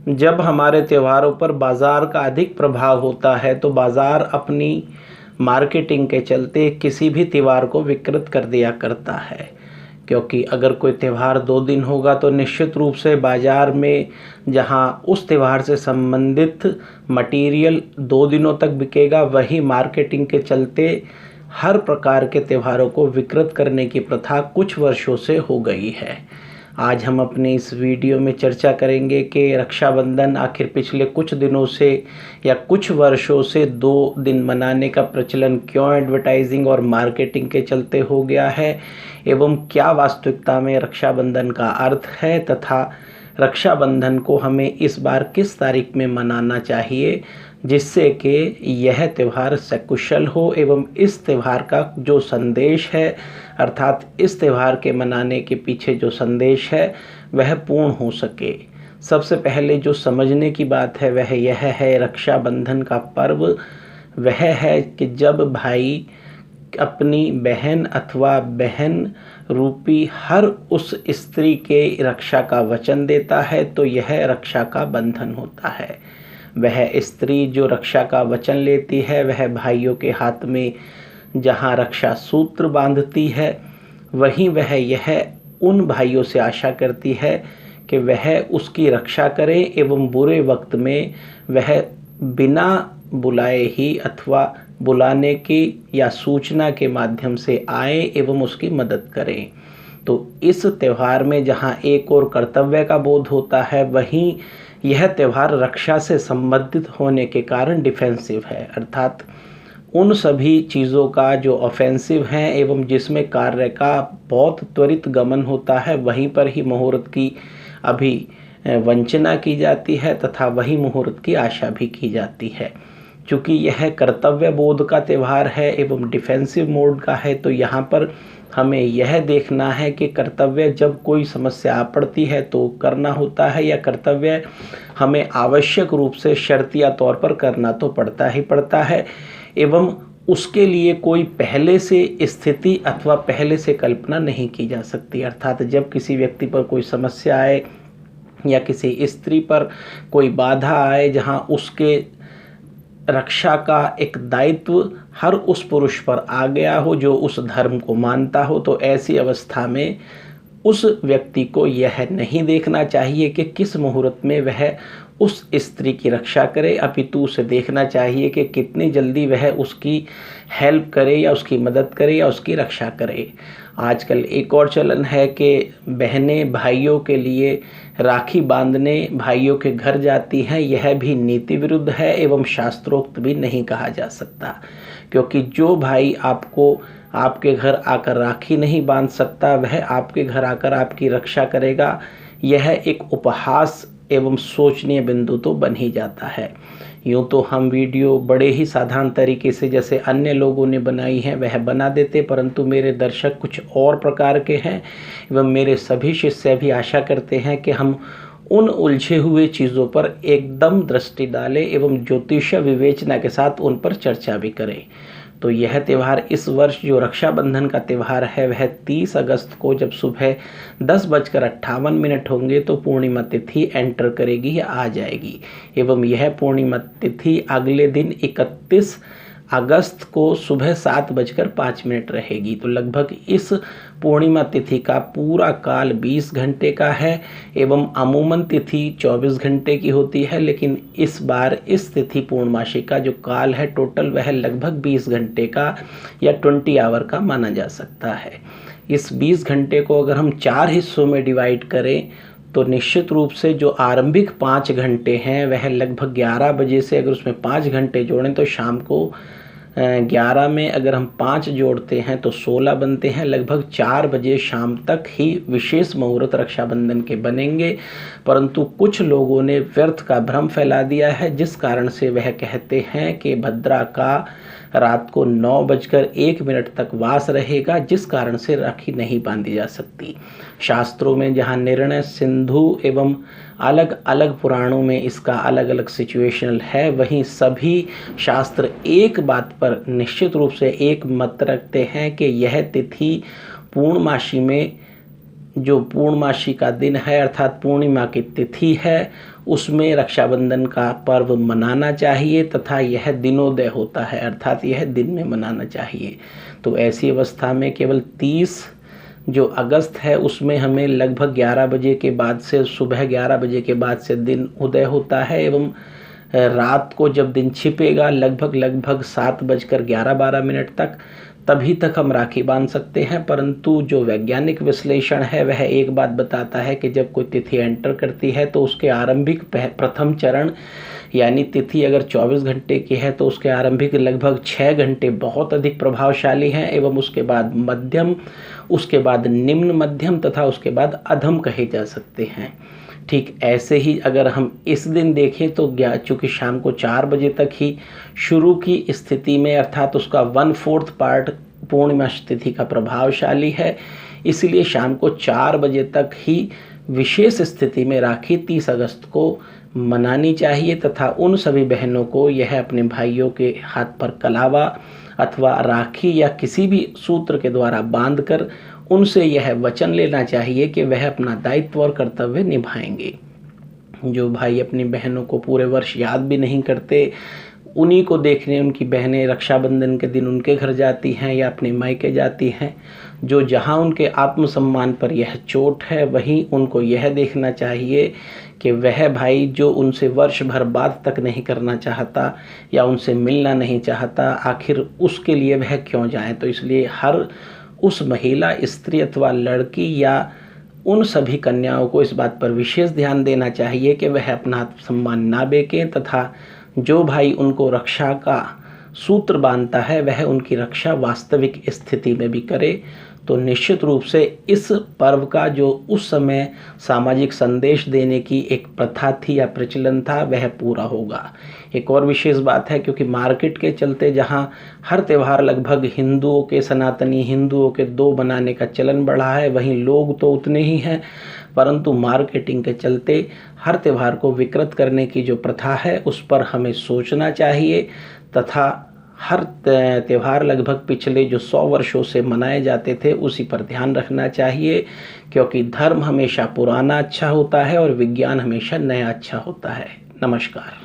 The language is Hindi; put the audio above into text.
जब हमारे त्योहारों पर बाज़ार का अधिक प्रभाव होता है तो बाज़ार अपनी मार्केटिंग के चलते किसी भी त्यौहार को विकृत कर दिया करता है। क्योंकि अगर कोई त्यौहार 2 दिन होगा तो निश्चित रूप से बाज़ार में जहां उस त्यौहार से संबंधित मटेरियल 2 दिनों तक बिकेगा, वही मार्केटिंग के चलते हर प्रकार के त्योहारों को विकृत करने की प्रथा कुछ वर्षों से हो गई है। आज हम अपने इस वीडियो में चर्चा करेंगे कि रक्षाबंधन आखिर पिछले कुछ दिनों से या कुछ वर्षों से 2 दिन मनाने का प्रचलन क्यों एडवर्टाइजिंग और मार्केटिंग के चलते हो गया है, एवं क्या वास्तविकता में रक्षाबंधन का अर्थ है तथा रक्षाबंधन को हमें इस बार किस तारीख में मनाना चाहिए जिससे कि यह त्यौहार सकुशल हो एवं इस त्यौहार का जो संदेश है, अर्थात इस त्यौहार के मनाने के पीछे जो संदेश है वह पूर्ण हो सके। सबसे पहले जो समझने की बात है वह यह है, रक्षाबंधन का पर्व वह है कि जब भाई अपनी बहन अथवा बहन रूपी हर उस स्त्री के रक्षा का वचन देता है, तो यह रक्षा का बंधन होता है। वह स्त्री जो रक्षा का वचन लेती है वह भाइयों के हाथ में जहाँ रक्षा सूत्र बांधती है, वहीं वह यह उन भाइयों से आशा करती है कि वह उसकी रक्षा करे एवं बुरे वक्त में वह बिना बुलाए ही अथवा बुलाने की या सूचना के माध्यम से आए एवं उसकी मदद करें। तो इस त्यौहार में जहाँ एक और कर्तव्य का बोध होता है, वहीं यह त्यौहार रक्षा से संबंधित होने के कारण डिफेंसिव है, अर्थात उन सभी चीज़ों का जो ऑफेंसिव हैं एवं जिसमें कार्य का बहुत त्वरित गमन होता है, वहीं पर ही मुहूर्त की अभी वंचना की जाती है तथा वही मुहूर्त की आशा भी की जाती है। चूँकि यह कर्तव्य बोध का त्यौहार है एवं डिफेंसिव मोड का है, तो यहाँ पर हमें यह देखना है कि कर्तव्य जब कोई समस्या आ पड़ती है तो करना होता है, या कर्तव्य हमें आवश्यक रूप से शर्तिया तौर पर करना तो पड़ता ही पड़ता है, एवं उसके लिए कोई पहले से स्थिति अथवा पहले से कल्पना नहीं की जा सकती। अर्थात जब किसी व्यक्ति पर कोई समस्या आए या किसी स्त्री पर कोई बाधा आए जहाँ उसके रक्षा का एक दायित्व हर उस पुरुष पर आ गया हो जो उस धर्म को मानता हो, तो ऐसी अवस्था में उस व्यक्ति को यह नहीं देखना चाहिए कि किस मुहूर्त में वह उस स्त्री की रक्षा करे, अपितु उसे देखना चाहिए कि कितनी जल्दी वह उसकी हेल्प करे या उसकी मदद करे या उसकी रक्षा करे। आजकल एक और चलन है कि बहनें भाइयों के लिए राखी बांधने भाइयों के घर जाती हैं। यह भी नीति विरुद्ध है एवं शास्त्रोक्त भी नहीं कहा जा सकता, क्योंकि जो भाई आपको आपके घर आकर राखी नहीं बांध सकता वह आपके घर आकर आपकी रक्षा करेगा, यह एक उपहास एवं सोचनीय बिंदु तो बन ही जाता है। यूँ तो हम वीडियो बड़े ही साधारण तरीके से जैसे अन्य लोगों ने बनाई है वह बना देते, परंतु मेरे दर्शक कुछ और प्रकार के हैं एवं मेरे सभी शिष्य भी आशा करते हैं कि हम उन उलझे हुए चीज़ों पर एकदम दृष्टि डालें एवं ज्योतिषीय विवेचना के साथ उन पर चर्चा भी करें। तो यह त्यौहार इस वर्ष जो रक्षाबंधन का त्यौहार है वह 30 अगस्त को जब सुबह 10:58 होंगे तो पूर्णिमा तिथि एंटर करेगी या आ जाएगी, एवं यह पूर्णिमा तिथि अगले दिन 31 अगस्त को सुबह 7:05 रहेगी। तो लगभग इस पूर्णिमा तिथि का पूरा काल 20 घंटे का है एवं अमूमन तिथि 24 घंटे की होती है, लेकिन इस बार इस तिथि पूर्णमासी का जो काल है टोटल वह लगभग 20 घंटे का या 20 आवर का माना जा सकता है। इस 20 घंटे को अगर हम 4 हिस्सों में डिवाइड करें तो निश्चित रूप से जो आरंभिक 5 घंटे हैं वह लगभग 11 बजे से, अगर उसमें 5 घंटे जोड़ें तो शाम को 11 में अगर हम 5 जोड़ते हैं तो 16 बनते हैं। लगभग 4 बजे शाम तक ही विशेष मुहूर्त रक्षाबंधन के बनेंगे, परंतु कुछ लोगों ने व्यर्थ का भ्रम फैला दिया है, जिस कारण से वह कहते हैं कि भद्रा का रात को 9:01 तक वास रहेगा, जिस कारण से राखी नहीं बांधी जा सकती। शास्त्रों में जहाँ निर्णय सिंधु एवं अलग अलग पुराणों में इसका अलग अलग सिचुएशनल है, वहीं सभी शास्त्र एक बात पर निश्चित रूप से एक मत रखते हैं कि यह तिथि पूर्णमासी में जो पूर्णमासी का दिन है अर्थात पूर्णिमा की तिथि है उसमें रक्षाबंधन का पर्व मनाना चाहिए तथा यह दिनोदय होता है, अर्थात यह दिन में मनाना चाहिए। तो ऐसी अवस्था में केवल 30 जो अगस्त है उसमें हमें लगभग 11 बजे के बाद से, सुबह 11 बजे के बाद से दिन उदय होता है एवं रात को जब दिन छिपेगा लगभग 7:11-12 तक, तभी तक हम राखी बांध सकते हैं। परंतु जो वैज्ञानिक विश्लेषण है वह एक बात बताता है कि जब कोई तिथि एंटर करती है तो उसके आरंभिक प्रथम चरण यानी तिथि अगर 24 घंटे की है तो उसके आरंभिक लगभग 6 घंटे बहुत अधिक प्रभावशाली हैं एवं उसके बाद मध्यम, उसके बाद निम्न मध्यम तथा उसके बाद अधम कहे जा सकते हैं। ठीक ऐसे ही अगर हम इस दिन देखें तो चूँकि शाम को 4 बजे तक ही शुरू की स्थिति में, अर्थात उसका 1/4 पार्ट पूर्णिमा तिथि का प्रभावशाली है, इसलिए शाम को 4 बजे तक ही विशेष स्थिति में राखी 30 अगस्त को मनानी चाहिए तथा उन सभी बहनों को यह अपने भाइयों के हाथ पर कलावा अथवा राखी या किसी भी सूत्र के द्वारा बांधकर उनसे यह वचन लेना चाहिए कि वह अपना दायित्व और कर्तव्य निभाएंगे। जो भाई अपनी बहनों को पूरे वर्ष याद भी नहीं करते, उन्हीं को देखने उनकी बहनें रक्षाबंधन के दिन उनके घर जाती हैं या अपने मायके जाती हैं, जो जहां उनके आत्मसम्मान पर यह चोट है वहीं उनको यह देखना चाहिए कि वह भाई जो उनसे वर्ष भर बात तक नहीं करना चाहता या उनसे मिलना नहीं चाहता, आखिर उसके लिए वह क्यों जाए। तो इसलिए हर उस महिला, स्त्री अथवा लड़की या उन सभी कन्याओं को इस बात पर विशेष ध्यान देना चाहिए कि वह अपना आत्मसम्मान ना बेकें तथा जो भाई उनको रक्षा का सूत्र बांधता है वह उनकी रक्षा वास्तविक स्थिति में भी करे। तो निश्चित रूप से इस पर्व का जो उस समय सामाजिक संदेश देने की एक प्रथा थी या प्रचलन था वह पूरा होगा। एक और विशेष बात है, क्योंकि मार्केट के चलते जहां हर त्यौहार लगभग हिंदुओं के, सनातनी हिंदुओं के 2 बनाने का चलन बढ़ा है, वहीं लोग तो उतने ही हैं, परंतु मार्केटिंग के चलते हर त्यौहार को विकृत करने की जो प्रथा है उस पर हमें सोचना चाहिए तथा हर त्यौहार लगभग पिछले जो 100 वर्षों से मनाए जाते थे उसी पर ध्यान रखना चाहिए, क्योंकि धर्म हमेशा पुराना अच्छा होता है और विज्ञान हमेशा नया अच्छा होता है। नमस्कार।